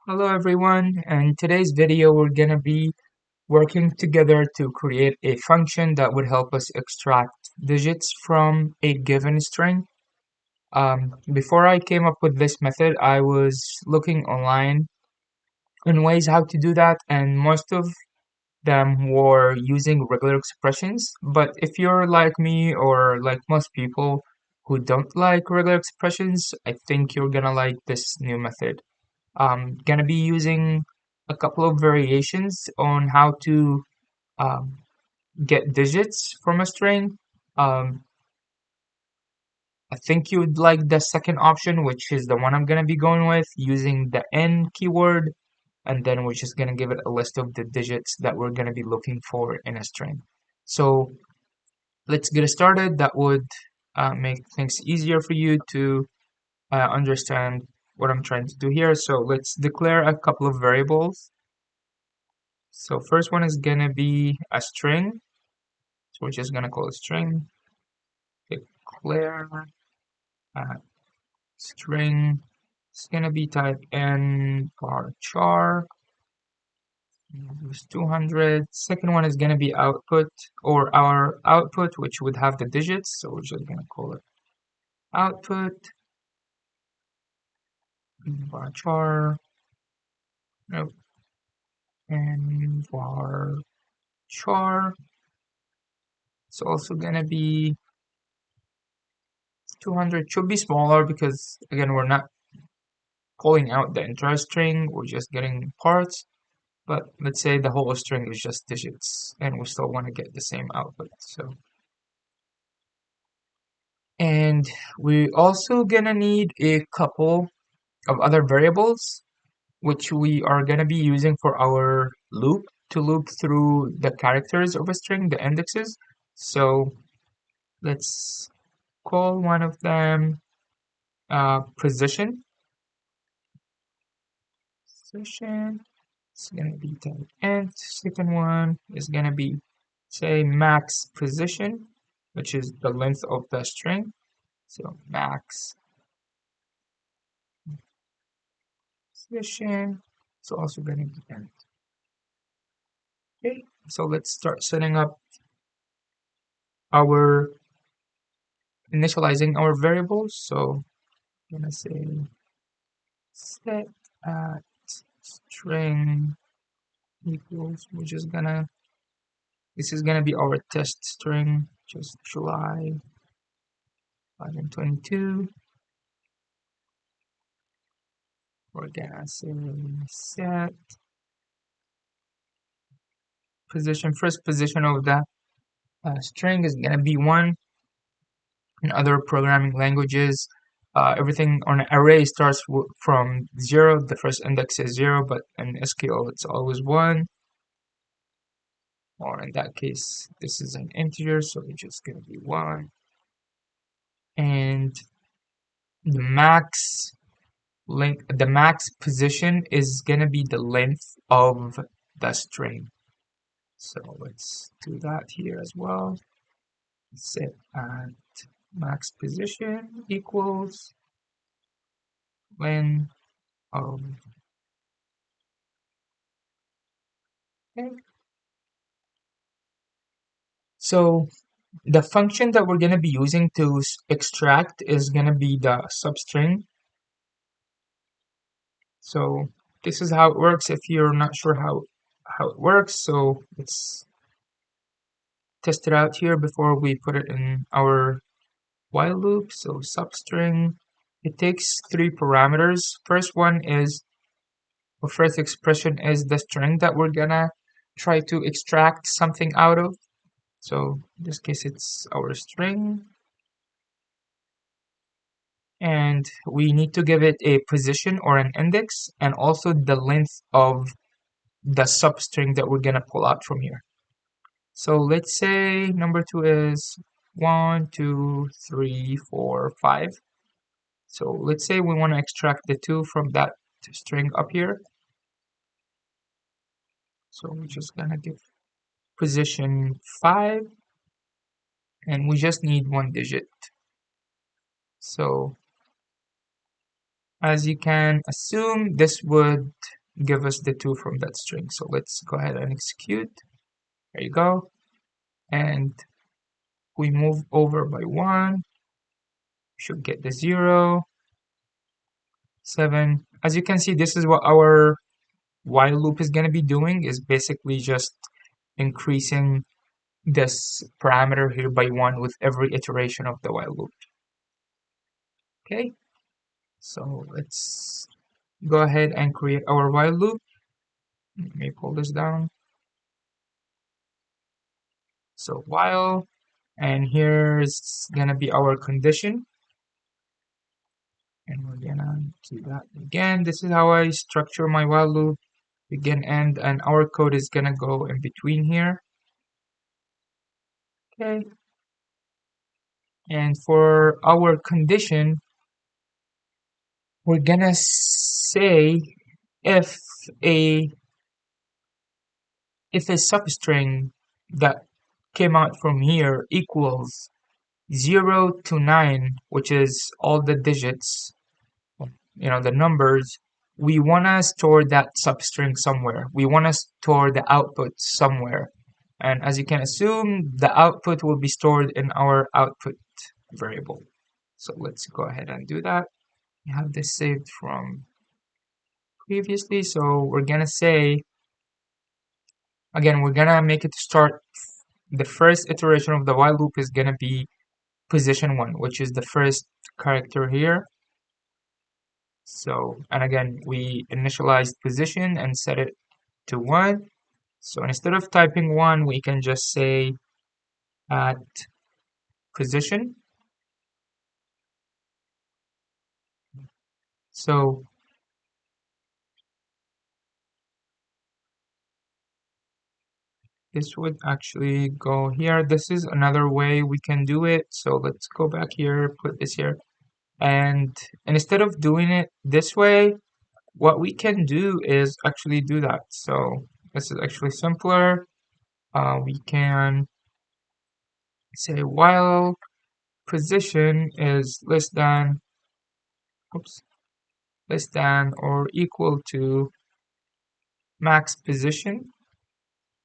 Hello everyone, and in today's video we're going to be working together to create a function that would help us extract digits from a given string. Before I came up with this method, I was looking online in ways how to do that, and most of them were using regular expressions. But if you're like me or like most people who don't like regular expressions, I think you're gonna like this new method. Gonna be using a couple of variations on how to um, get digits from a string. Um, I think you would like the second option, which is the one I'm gonna be going with, using the n keyword, and then we're just gonna give it a list of the digits that we're gonna be looking for in a string. So let's get started. That would make things easier for you to understand what I'm trying to do here. So let's declare a couple of variables. So first one is gonna be a string. So we're just gonna call it string. Declare string. It's gonna be type n bar char. It's 200. Second one is gonna be output or our output, which would have the digits. So we're just gonna call it output bar char. Nope. N bar char. It's also gonna be 200. Should be smaller because again we're not calling out the entire string, we're just getting parts. But let's say the whole string is just digits and we still want to get the same output. And we also gonna need a couple of other variables which we are gonna be using for our loop to loop through the characters of a string, the indexes. So let's call one of them position. Position. It's gonna be type int. Second one is gonna be, say, max position, which is the length of the string. So max position is also gonna be int. Okay, so let's start setting up our initializing our variables. So I'm gonna say set at string equals, which is gonna, this is gonna be our test string, just July 2022. We're gonna say set position. First position of the string is gonna be 1. In other programming languages, everything on an array starts from 0. The first index is 0, but in SQL it's always 1. Or in that case, this is an integer, so it's just gonna be 1. And the max length, the max position is gonna be the length of the string. So let's do that here as well. Set at max position equals length of, okay. So the function that we're gonna be using to extract is gonna be the substring. So this is how it works if you're not sure how it works. So let's test it out here before we put it in our while loop. So substring, it takes 3 parameters. First one is, or first expression is the string that we're gonna try to extract something out of. So in this case it's our string. And we need to give it a position or an index and also the length of the substring that we're gonna pull out from here. So let's say number 2 is 1, 2, 3, 4, 5. So let's say we want to extract the 2 from that string up here. So we're just gonna give position 5 and we just need 1 digit. So as you can assume, this would give us the 2 from that string. So let's go ahead and execute. There you go. And we move over by 1, should get the 0, 7. As you can see, this is what our while loop is going to be doing, is basically just increasing this parameter here by 1 with every iteration of the while loop. Okay, so let's go ahead and create our while loop. Let me pull this down. So while, and here's gonna be our condition, and we're gonna do that again. This is how I structure my while loop, begin, end, and our code is gonna go in between here. Okay, and for our condition, we're gonna say if a substring that came out from here equals 0 to 9, which is all the digits, the numbers, we want to store that substring somewhere. We want to store the output somewhere. And as you can assume, the output will be stored in our output variable. So let's go ahead and do that. We have this saved from previously. So we're going to say, again, we're going to make it start. The first iteration of the while loop is going to be position 1, which is the first character here. So, and again, we initialized position and set it to 1. So instead of typing 1, we can just say at position. So this would actually go here. This is another way we can do it. So let's go back here, put this here. And instead of doing it this way, what we can do is actually do that. So this is actually simpler. We can say while position is less than, less than or equal to max position,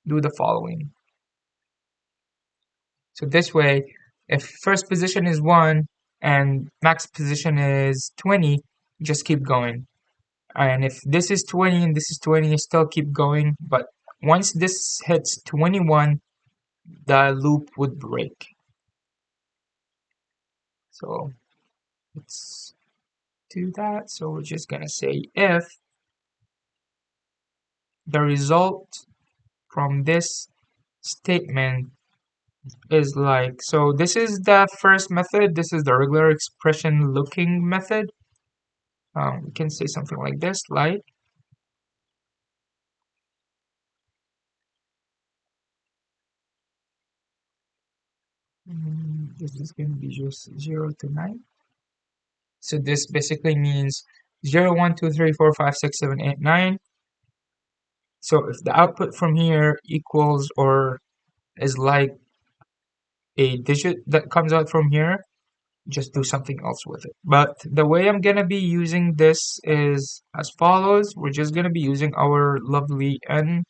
do the following. So this way, if first position is 1 and max position is 20, just keep going. And if this is 20 and this is 20, still keep going. But once this hits 21, the loop would break. So let's do that. So we're just gonna say if the result from this statement is like, so this is the first method, this is the regular expression looking method. We can say something like this, like this is going to be just 0 to 9. So this basically means 0, 1, 2, 3, 4, 5, 6, 7, 8, 9. So if the output from here equals or is like a digit that comes out from here, just do something else with it. But the way I'm gonna be using this is as follows. We're just gonna be using our lovely n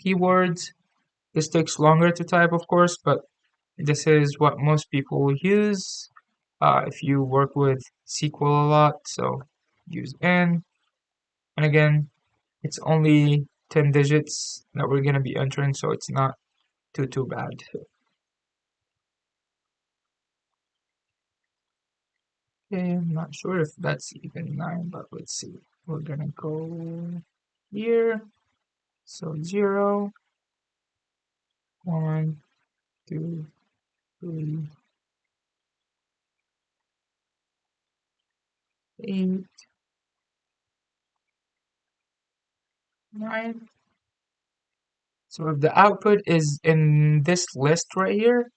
keywords. This takes longer to type, of course, but this is what most people use if you work with SQL a lot. So use n, and again, it's only 10 digits that we're gonna be entering, so it's not too bad. Okay, I'm not sure if that's even 9, but let's see. We're gonna go here. So 0, 1, 2, 3, 8, 9. So if the output is in this list right here,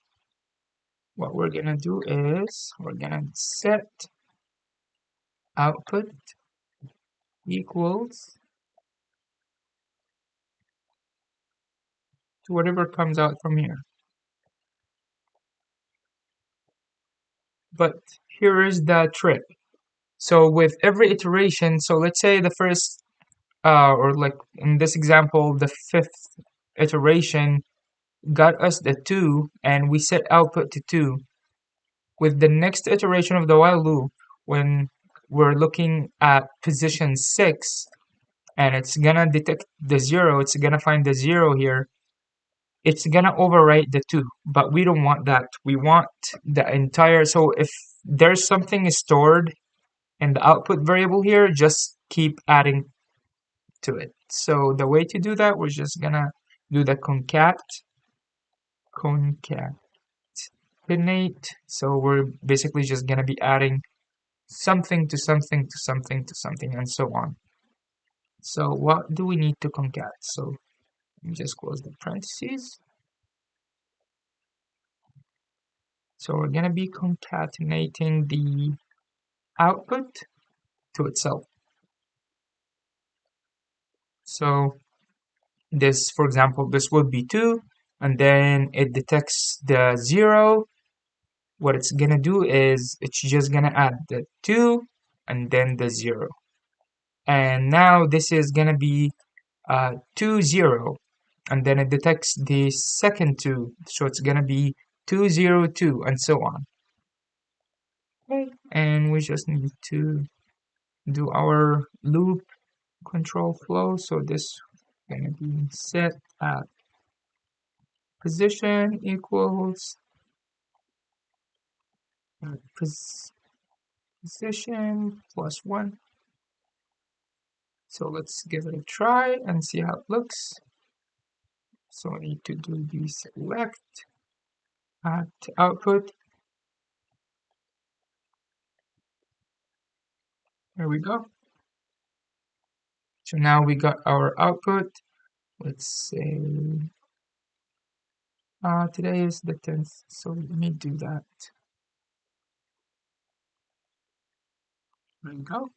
what we're gonna do is we're gonna set output equals to whatever comes out from here. But here is the trick. So with every iteration, so let's say the first or like in this example, the fifth iteration got us the 2, and we set output to 2. With the next iteration of the while loop, when we're looking at position 6, and it's gonna detect the 0, it's gonna find the 0 here, it's gonna overwrite the 2, but we don't want that. We want the entire, so if there's something stored in the output variable here, just keep adding to it. So the way to do that, we're just gonna do the concatenate. So we're basically just gonna be adding something to something to something to something and so on. So what do we need to concat? So let me just close the parentheses. So we're gonna be concatenating the output to itself. So this, for example, this would be 2, and then it detects the 0. What it's gonna do is it's just gonna add the 2 and then the 0. And now this is gonna be 2, 0, and then it detects the second 2, so it's gonna be 2, 0, 2, and so on. Okay, and we just need to do our loop control flow. So this is gonna be set at position equals position plus 1. So let's give it a try and see how it looks. So I need to do the select at output. There we go. So now we got our output. Let's say today is the 10th, so let me do that. There we go.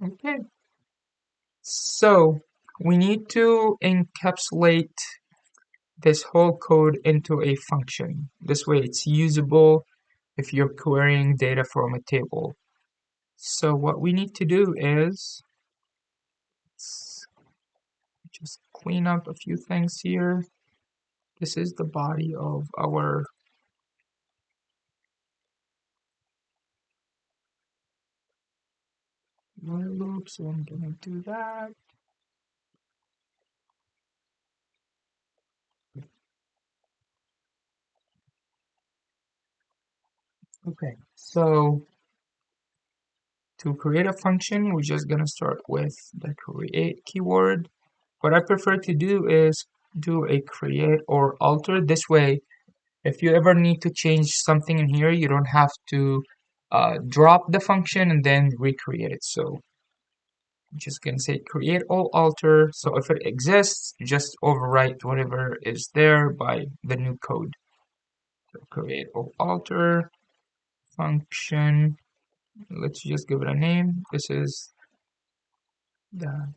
Okay. So we need to encapsulate this whole code into a function. This way it's usable if you're querying data from a table. So what we need to do is just clean up a few things here. This is the body of our while loop, so I'm gonna do that. Okay, so to create a function, we're just gonna start with the create keyword. What I prefer to do is do a create or alter. This way, if you ever need to change something in here, you don't have to drop the function and then recreate it. So I'm just gonna say create or alter. So if it exists, just overwrite whatever is there by the new code. So create or alter function. Let's just give it a name. This is the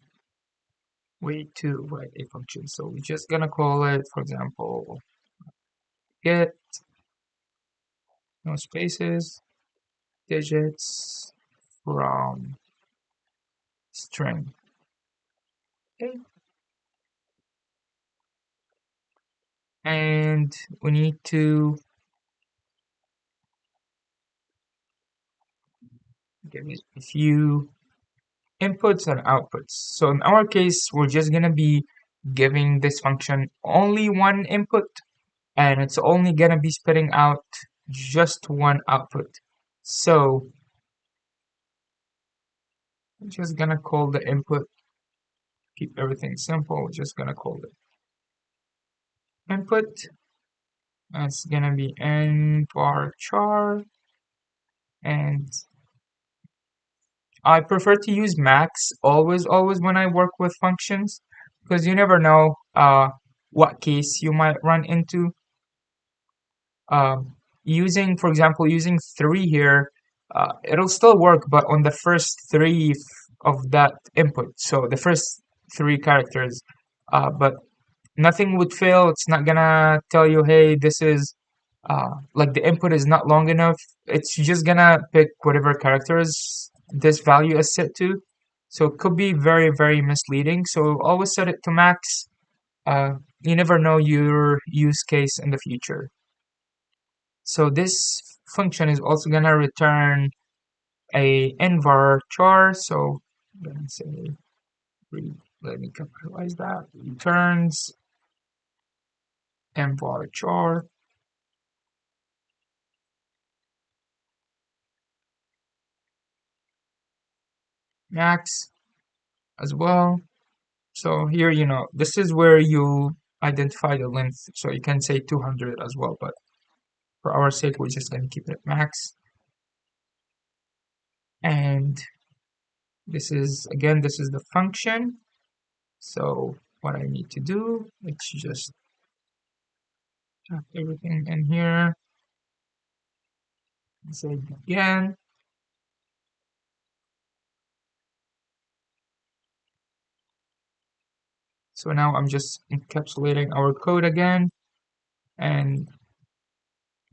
way to write a function. So we're just gonna call it, for example, get, no spaces, digits from string. Okay. And we need to give it a few inputs and outputs. So in our case, we're just gonna be giving this function only one input, and it's only gonna be spitting out just one output. So I'm just gonna call the input, keep everything simple, we're just gonna call it input. It's gonna be n bar char, and I prefer to use max always when I work with functions, because you never know what case you might run into. Using, for example, using 3 here, it'll still work, but on the first 3 of that input, so the first 3 characters, but nothing would fail. It's not gonna tell you, hey, this is like the input is not long enough. It's just gonna pick whatever characters this value is set to. So it could be very, very misleading. So always set it to max. You never know your use case in the future. So this function is also gonna return a nvar char. So I'm gonna say, let me capitalize that. Returns nvar char max as well. So here, this is where you identify the length. So you can say 200 as well, but for our sake, we're just going to keep it max. And again, this is the function. So what I need to do, let's just type everything in here. Say it again. So now I'm just encapsulating our code again. And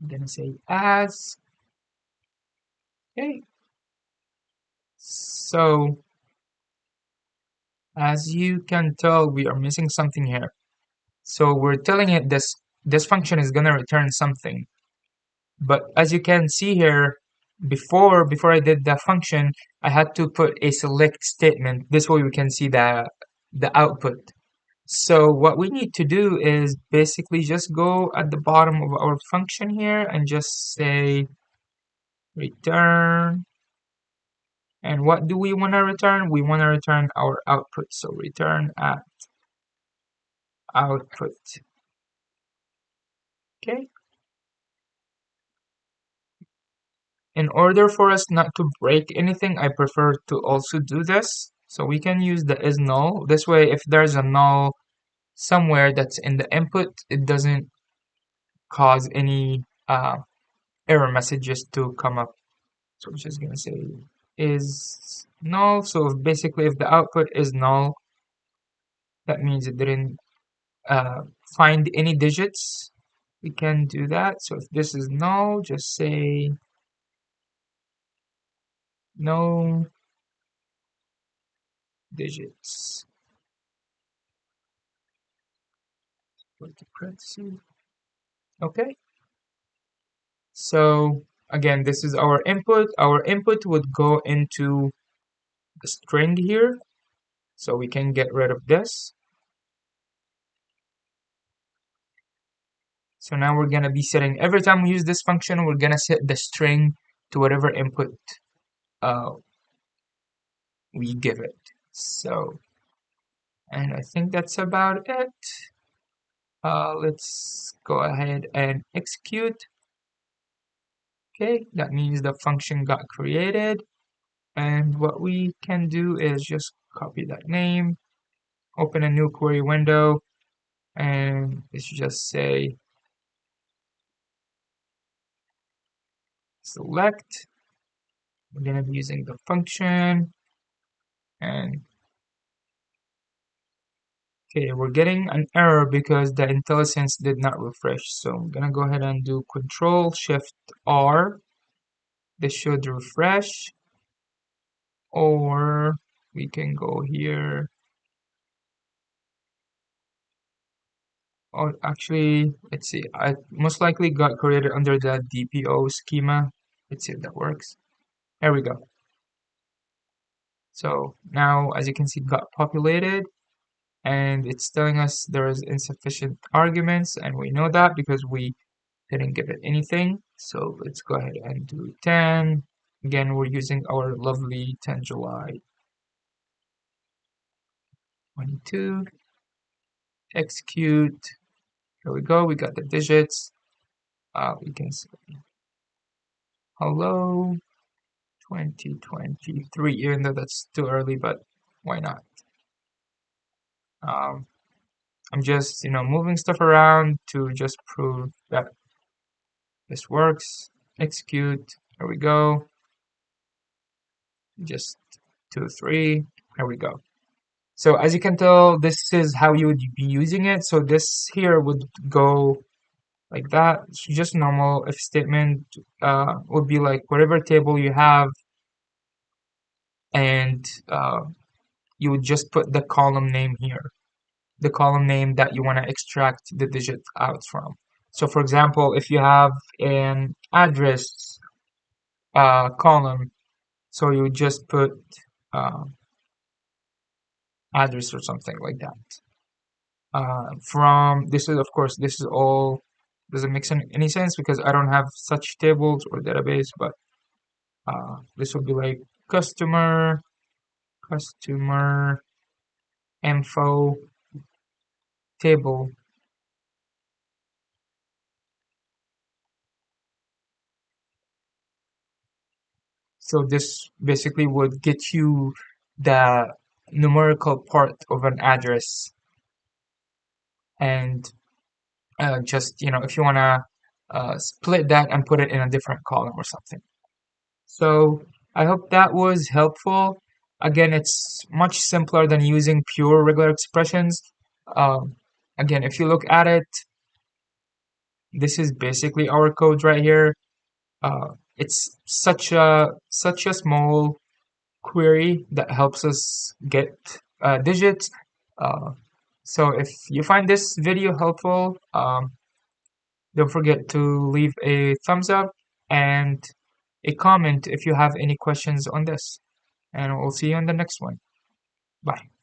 I'm going to say as. Okay. So as you can tell, we are missing something here. So we're telling it this function is gonna return something. But as you can see here, before I did that function, I had to put a select statement. This way we can see the output. So what we need to do is basically just go at the bottom of our function here and just say return. And what do we want to return? We want to return our output. So return at output. Okay. In order for us not to break anything, I prefer to also do this. So we can use the is null. This way, if there's a null somewhere that's in the input, it doesn't cause any error messages to come up. So we're just gonna say is null. So basically, if the output is null, that means it didn't find any digits. We can do that. So if this is null, just say no digits. Okay. So again, this is our input. Our input would go into the string here. So we can get rid of this. So now we're going to be setting, every time we use this function, we're going to set the string to whatever input uh, we give it. So, and I think that's about it. Let's go ahead and execute. Okay, that means the function got created. And what we can do is just copy that name, open a new query window, and let's just say select. We're going to be using the function, and okay, we're getting an error because the IntelliSense did not refresh. So I'm going to go ahead and do Control Shift R. This should refresh, or we can go here. Oh, actually, let's see. I most likely got created under the DPO schema. Let's see if that works. There we go. So now, as you can see, it got populated, and it's telling us there is insufficient arguments, and we know that because we didn't give it anything. So let's go ahead and do 10. Again, we're using our lovely 10 July 22. Execute. Here we go. We got the digits. We can say hello 2023, even though that's too early, but why not? I'm just, moving stuff around to just prove that this works. Execute. Here we go. Just 2, 3. Here we go. So as you can tell, this is how you would be using it. So this here would go like that. It's just normal if statement would be like whatever table you have, and you would just put the column name here, the column name that you want to extract the digit out from. So for example, if you have an address column, so you would just put uh, address or something like that. From this is, of course, this is all doesn't make any sense because I don't have such tables or database, but this would be like customer info table. So this basically would get you the numerical part of an address, and just if you want to split that and put it in a different column or something. So I hope that was helpful. Again, it's much simpler than using pure regular expressions. Um, Again, if you look at it, this is basically our code right here. It's such a small query that helps us get digits. Uh, so if you find this video helpful, don't forget to leave a thumbs up and a comment if you have any questions on this. And we'll see you on the next one. Bye.